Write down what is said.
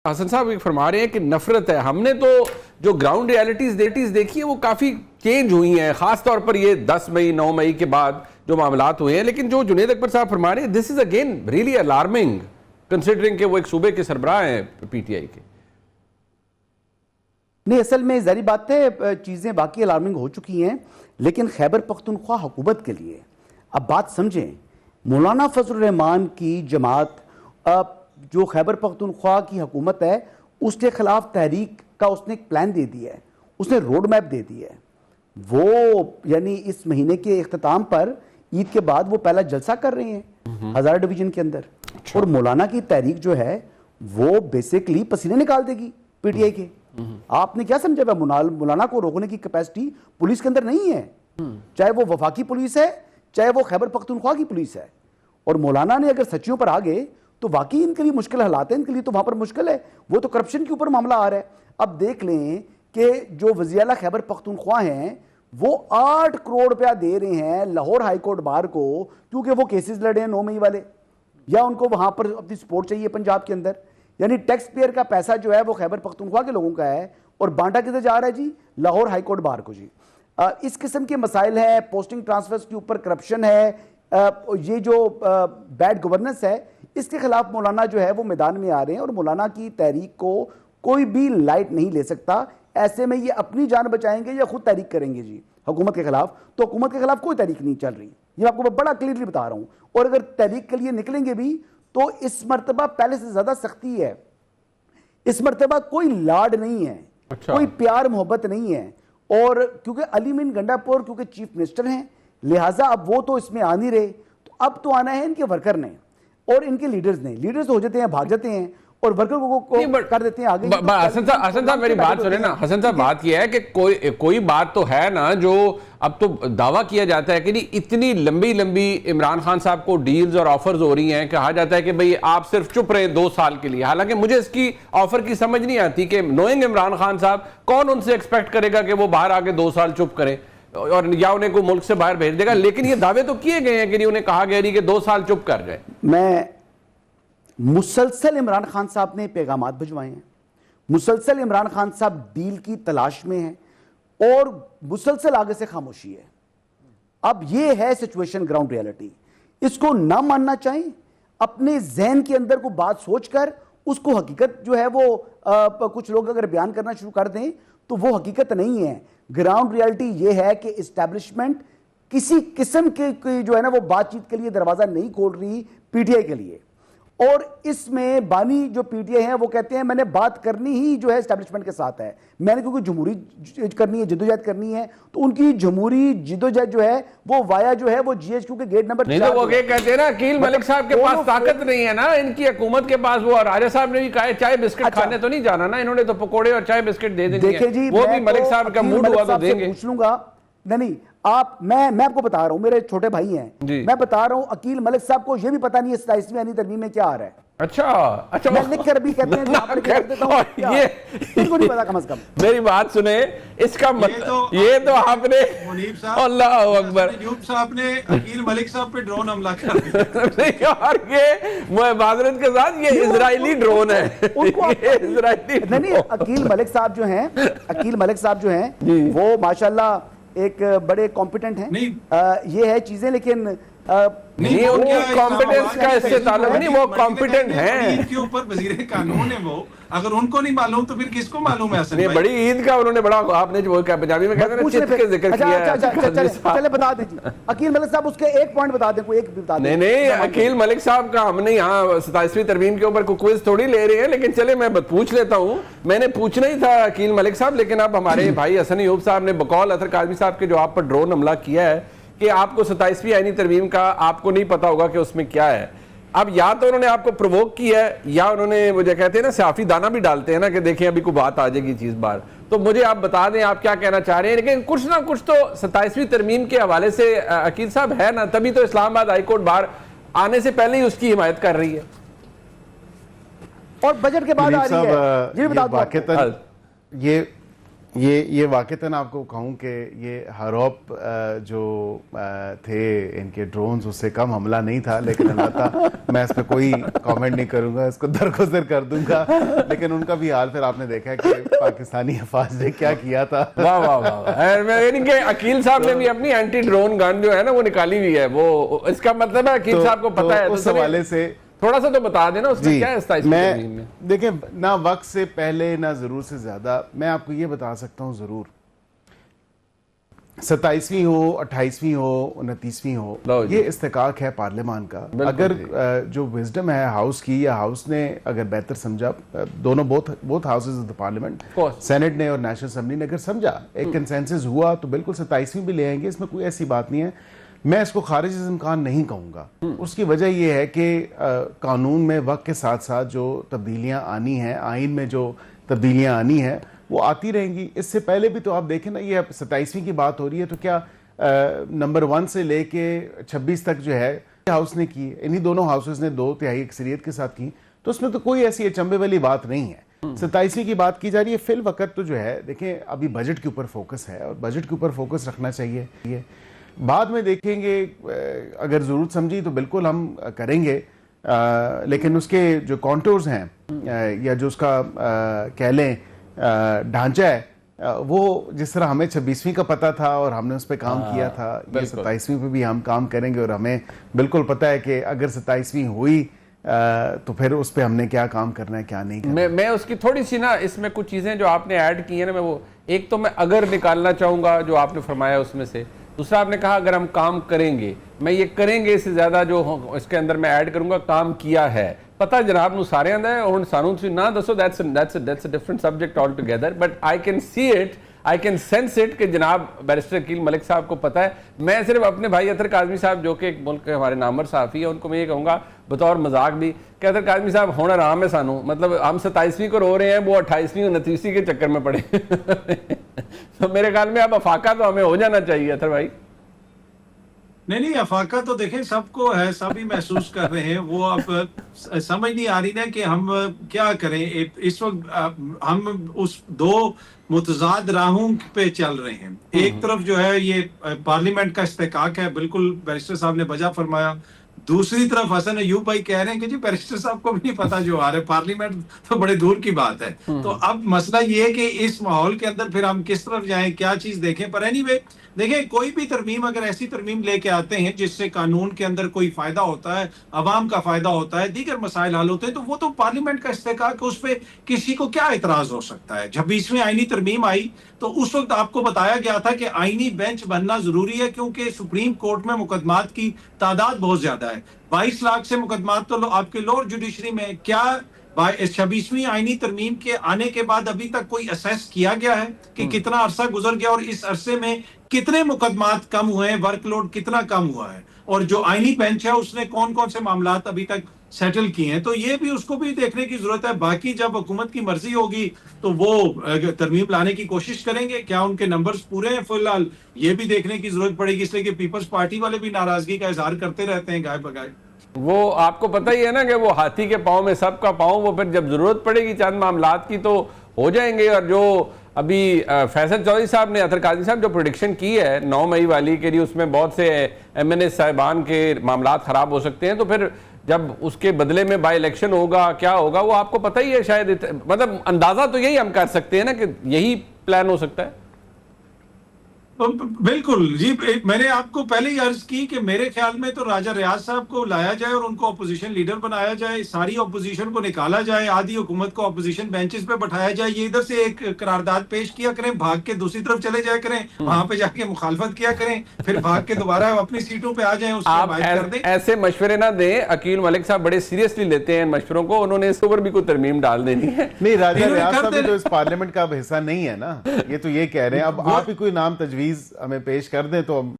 हसन साहब फरमा रहे हैं कि नफरत है। हमने तो जो ग्राउंड रियलिटीज देखी है वो काफ़ी चेंज हुई हैं, ख़ास तौर पर ये 10 मई 9 मई के बाद जो मामलात हुए हैं। लेकिन जो जुनेद अकबर साहब फरमा रहे हैं, this is again really alarming considering कि वो एक सूबे के सरबराह हैं पीटीआई के। नहीं, असल में ज़ाहिर बात है चीज़ें बाकी अलार्मिंग हो चुकी हैं, लेकिन खैबर पख्तूनख्वा हुकूमत के लिए अब बात समझें, मौलाना फजल रहमान की जमात जो खैबर पख्तूनख्वा की हुकूमत है उसके खिलाफ तहरीक का उसने एक प्लान दे दिया है, उसने रोड मैप दे दिया है। वो यानी इस महीने के इख्तिताम पर ईद के बाद वो पहला जलसा कर रहे हैं हज़ारा डिवीजन के अंदर। और मौलाना की तहरीक जो है वो बेसिकली पसीने निकाल देगी पीटीआई के। आपने क्या समझा, मौलाना को रोकने की कैपेसिटी पुलिस के अंदर नहीं है, चाहे वो वफाकी पुलिस है चाहे वो खैबर पख्तूनख्वा की पुलिस है। और मौलाना ने अगर सच्चियों पर आ गए तो वाकई इनके लिए मुश्किल हालात है, इनके लिए तो वहां पर मुश्किल है। वो तो करप्शन के ऊपर मामला आ रहा है। अब देख लें कि जो वज़ीर आला खैबर पख्तूनख्वा हैं वो 8 करोड़ रुपया दे रहे हैं लाहौर हाई कोर्ट बार को, क्योंकि वो केसेस लड़े हैं 9 मई वाले, या उनको वहां पर अपनी सपोर्ट चाहिए पंजाब के अंदर। यानी टैक्स पेयर का पैसा जो है वो खैबर पख्तूनख्वा के लोगों का है और बांटा किधर जा रहा है जी? लाहौर हाई कोर्ट बार को जी। इस किस्म के मसाइल हैं, पोस्टिंग ट्रांसफर्स के ऊपर करप्शन है, ये जो बैड गवर्नेंस है, इसके खिलाफ मौलाना जो है वो मैदान में आ रहे हैं। और मौलाना की तहरीक को कोई भी लाइट नहीं ले सकता। ऐसे में ये अपनी जान बचाएंगे या खुद तहरीक करेंगे जी हुकूमत के खिलाफ? तो हुकूमत के खिलाफ कोई तहरीक नहीं चल रही, ये आपको बड़ा क्लियरली बता रहा हूं। और अगर तहरीक के लिए निकलेंगे भी तो इस मरतबा पहले से ज्यादा सख्ती है। इस मरतबा कोई लाड नहीं है, कोई प्यार मोहब्बत नहीं है। और क्योंकि अली मीन गंडापुर क्योंकि चीफ मिनिस्टर हैं, लिहाजा अब वो तो इसमें आ नहीं रहे, तो अब तो आना है इनके वर्कर ने और इनके लीडर्स ने। लीडर्स हो जाते हैं, भाग जाते हैं और वर्कर को कर देते हैं आगे। हसन साहब मेरी बात सुने ना। हसन साहब, बात यह है कि कोई बात तो है ना जो अब तो दावा किया जाता है कि नहीं, इतनी लंबी लंबी इमरान खान साहब को डील्स और ऑफर्स हो रही हैं, कहा जाता है कि भाई आप सिर्फ चुप रहे 2 साल के लिए। हालांकि मुझे इसकी ऑफर की समझ नहीं आती कि नोइंग इमरान खान साहब, कौन उनसे एक्सपेक्ट करेगा कि वो बाहर आके 2 साल चुप करें और या उन्हें को मुल्क से बाहर भेज देगा। लेकिन ये दावे तो किए गए हैं कि नहीं, उन्हें कहा गया नहीं कि 2 साल चुप कर जाए। मैं मुसलसल इमरान खान साहब ने पैगामात भिजवाए हैं, मुसलसल इमरान खान साहब डील की तलाश में हैं और मुसलसल आगे से खामोशी है। अब ये है सिचुएशन, ग्राउंड रियलिटी। इसको ना मानना चाहिए, अपने जहन के अंदर को बात सोचकर उसको हकीकत जो है वो कुछ लोग अगर बयान करना शुरू कर दें तो वो हकीकत नहीं है। ग्राउंड रियलिटी ये है कि इस्टेब्लिशमेंट किसी किस्म के जो है ना वो बातचीत के लिए दरवाजा नहीं खोल रही पीटीआई के लिए। और इसमें बानी जो पीटीआई है वो कहते हैं मैंने बात करनी ही जो है एस्टैब्लिशमेंट के साथ है, मैंने क्योंकि जमहूरी करनी है, जदोजहद करनी है। तो उनकी जमहूरी जदोजहद जो है वो वाया जो है वो जीएचक्यू के गेट नंबर 4 वो ये कहते हैं ना, अकील मलिक साहब के पास ताकत नहीं है ना, इनकी हुकूमत के पास। वो राजा साहब ने भी कहा चाय बिस्किट खाने तो नहीं जाना ना, इन्होंने तो पकौड़े और चाय बिस्किट दे देंगे। देखिए जी, वो भी मलिक साहब का मूड हुआ तो देंगे। पूछ लूंगा। नहीं, आप मैं आपको बता रहा हूं, मेरे छोटे भाई हैं, मैं बता रहा हूं अकील मलिक साहब को यह भी पता नहीं है 27वीं आईनी तरमीम में क्या आ रहा है। अच्छा, मैं लिख कर भी कहते हैं नहीं पता कम से कम। मेरी बात सुने, इसका मतलब ये तो आपने अल्लाह अकबर साहब ने अकील मलिक साहब पे ड्रोन हमला कर दिया। और ये माजरत के साथ ये इजरायली ड्रोन है। नहीं, अकील मलिक साहब जो हैं, अकील मलिक साहब जो हैं वो माशाल्लाह एक बड़े कॉम्पिटेंट हैं। ये है चीजें, लेकिन नहीं उनकी कॉम्पिटेंस का इससे ताल्लुक नहीं, वो कॉम्पिटेंट हैं। ईद के ऊपर वजीर कानून है वो, अगर उनको नहीं मालूम तो फिर किसको मालूम है? नहीं, बड़ी ईद का उन्होंने बड़ा, आपने जो पंजाबी में कहते हैं चित के जिक्र किया है। चले बता दीजिए अकील मलिक साहब, उसके एक पॉइंट बता दें, कोई एक बता दें। नहीं, अकील मलिक साहब का हमने यहाँ 27वीं तरमीम के ऊपर क्विज थोड़ी ले रहे हैं, लेकिन चले मैं पूछ लेता हूँ। मैंने पूछना ही था अकील मलिक साहब, लेकिन अब हमारे भाई हसन अयूब साहब ने बकौल अतर काज़मी साहब के जवाब पर ड्रोन हमला किया है कि आपको 27वीं आईनी तरमीम का आपको नहीं पता होगा कि उसमें क्या है। अब या तो उन्होंने आपको प्रोवोक किया है या उन्होंने, मुझे कहते हैं ना सियाफी दाना भी डालते हैं ना कि देखिए अभी कोई बात आ जाएगी चीज बार। तो मुझे आप बता दें आप क्या कहना चाह रहे हैं। लेकिन कुछ ना कुछ तो 27वीं तरमीम के हवाले से अकील साहब है ना, तभी तो इस्लामाबाद हाई कोर्ट बार आने से पहले ही उसकी हिमायत कर रही है और बजट के बाद आ रही है। ये बता दो, ये ये वाक़तन आपको कहूँ कि ये हरौप जो थे इनके ड्रोन्स उससे कम हमला नहीं था, लेकिन अल्लाह ता मैं इस पर कोई कमेंट नहीं करूँगा, इसको दरगुजर कर दूंगा। लेकिन उनका भी हाल फिर आपने देखा है कि पाकिस्तानी अफवाज ने क्या किया था। वाह वाह वाह। यानी कि अकील साहब ने भी अपनी एंटी ड्रोन गन जो है ना वो निकाली हुई है, वो इसका मतलब है अकील साहब को पता है। उस हवाले से थोड़ा सा तो बता देना उसमें क्या है 27वीं तरमीम में। देखिए, ना वक्त से पहले ना ज़रूर से ज़्यादा, मैं आपको ये बता सकता हूँ ज़रूर, 27वीं हो, 28वीं हो, 29वीं हो, ये इस्तेकाक है पार्लियामान का। अगर जो विजडम है हाउस की, या हाउस ने अगर बेहतर समझा, दोनों both houses of the parliament, senate ने और नेशनल असेंबली ने अगर समझा, एक कंसेंसस हुआ, तो बिल्कुल 27वीं भी ले आएंगे, इसमें कोई ऐसी बात नहीं है। मैं इसको खारिज इम्कान नहीं कहूँगा। उसकी वजह यह है कि कानून में वक्त के साथ साथ जो तब्दीलियाँ आनी हैं, आइन में जो तब्दीलियाँ आनी हैं, वो आती रहेंगी। इससे पहले भी तो आप देखें ना, ये 27वीं की बात हो रही है, तो क्या नंबर 1 से लेके 26 तक जो है हाउस ने की, इन्हीं दोनों हाउसेज ने 2/3 अक्सरियत के साथ की, तो उसमें तो कोई ऐसी अचंभे वाली बात नहीं है। 27वीं की बात की जा रही है। फिल वक्त तो जो है, देखें, अभी बजट के ऊपर फोकस है और बजट के ऊपर फोकस रखना चाहिए। बाद में देखेंगे, अगर ज़रूरत समझी तो बिल्कुल हम करेंगे, लेकिन उसके जो कॉन्टोर्स हैं या जो उसका कह लें ढांचा है, वो जिस तरह हमें 26वीं का पता था और हमने उस पर काम किया था, ये 27वीं पे भी हम काम करेंगे। और हमें बिल्कुल पता है कि अगर 27वीं हुई तो फिर उस पर हमने क्या काम करना है, क्या नहीं करना। मैं उसकी थोड़ी सी ना, इसमें कुछ चीज़ें जो आपने ऐड की है ना, मैं वो एक तो मैं अगर निकालना चाहूँगा जो आपने फरमाया उसमें से। दूसरा आपने कहा अगर हम काम करेंगे, मैं ये करेंगे से ज़्यादा जो इसके अंदर मैं ऐड करूँगा काम किया है। पता जनाब नू सारे आंदा है और सानू ना दसो, that's a different subject all together, but I can see it, I can sense it कि जनाब बैरिस्टर अकील मलिक साहब को पता है। मैं सिर्फ अपने भाई अतर काज़मी साहब जो कि एक मुल्क के हमारे नामवर सहाफ़ी है, उनको मैं ये कहूँगा बतौर मजाक भी कि अतर काज़मी साहब होना आराम है सानू, मतलब हम 27वीं को रो रहे हैं, वो 28वीं और 29वीं के चक्कर में पड़े। तो मेरे ख्याल में अब अफाका तो हमें हो जाना चाहिए अतर भाई। नहीं, अफाका तो देखें सबको है, सभी महसूस कर रहे हैं। वो अब समझ नहीं आ रही ना कि हम क्या करें। इस वक्त हम उस दो मुतजाद राहों पे चल रहे हैं। एक तरफ जो है ये पार्लियामेंट का इस्तेकाक है, बिल्कुल बैरिस्टर साहब ने वजह फरमाया। दूसरी तरफ हसन अयूब भाई कह रहे हैं कि जी बैरिस्टर साहब को भी नहीं पता जो आ रहा है, पार्लियामेंट तो बड़े दूर की बात है। तो अब मसला ये है कि इस माहौल के अंदर फिर हम किस तरफ जाएं, क्या चीज देखें। पर एनीवे देखिए, कोई भी तरमीम अगर ऐसी तरमीम लेके आते हैं जिससे कानून के अंदर कोई फायदा होता है, अवाम का फायदा होता है, दीगर मसाइल हल होते हैं, तो वो तो पार्लियामेंट का इस्तेकाक, उस पर किसी को क्या इतराज हो सकता है। जब 20वीं आईनी तरमीम आई तो उस वक्त आपको बताया गया था कि आईनी बेंच बनना जरूरी है, क्योंकि सुप्रीम कोर्ट में मुकदमात की तादाद बहुत ज्यादा है। 22 लाख से मुकदमात तो आपके लोअर जुडिशरी में। क्या 26वीं आईनी तरमीम के आने के बाद अभी तक कोई असेस किया गया है कि कितना अरसा गुजर गया और इस अरसे में कितने मुकदमात कम हुए हैं, वर्कलोड कितना कम हुआ है, और जो आईनी बेंच है उसने कौन कौन से मामलात अभी तक सेटल किए हैं। तो ये भी उसको भी देखने की जरूरत है। बाकी जब हुकूमत की मर्जी होगी तो वो तरमीम लाने की कोशिश करेंगे, क्या उनके नंबर्स पूरे हैं। फिलहाल ये भी देखने की जरूरत पड़ेगी, इसलिए कि पीपल्स पार्टी वाले भी नाराजगी का इजहार करते रहते हैं गाय बगाए। वो आपको पता ही है ना कि वो हाथी के पाँव में सबका पाँव, वो फिर जब जरूरत पड़ेगी चंद मामलात की तो हो जाएंगे। और जो अभी फैसल चौधरी साहब ने, अतर काजी साहब जो प्रेडिक्शन की है 9 मई वाली के लिए, उसमें बहुत से MNA साहिबान के मामलात खराब हो सकते हैं, तो फिर जब उसके बदले में बाई इलेक्शन होगा क्या होगा वो आपको पता ही है शायद। मतलब अंदाजा तो यही हम कर सकते हैं ना कि यही प्लान हो सकता है। बिल्कुल जी, मैंने आपको पहले ही अर्ज की कि मेरे ख्याल में तो राजा रियाज साहब को लाया जाए और उनको अपोजिशन लीडर बनाया जाए, सारी अपोजिशन को निकाला जाए, आधी हुकूमत को अपोजिशन बेंचेस पे बैठाया जाए, ये इधर से एक करारदाद पेश किया करें, भाग के दूसरी तरफ चले जाया करें, वहां पे जाके मुखालफत किया करें, फिर भाग के दोबारा अपनी सीटों पे आ जाएं, आप ऐसे मशवरे ना दें। अकील मलिक साहब बड़े सीरियसली लेते हैं मशवरों को, उन्होंने इस ऊपर भी कोई तरमीम डाल देनी है। नहीं, राजा रियाज साहब तो इस पार्लियामेंट का हिस्सा नहीं है ना, ये तो ये कह रहे हैं। अब आप ही कोई नाम तजवीज हमें पेश कर दें तो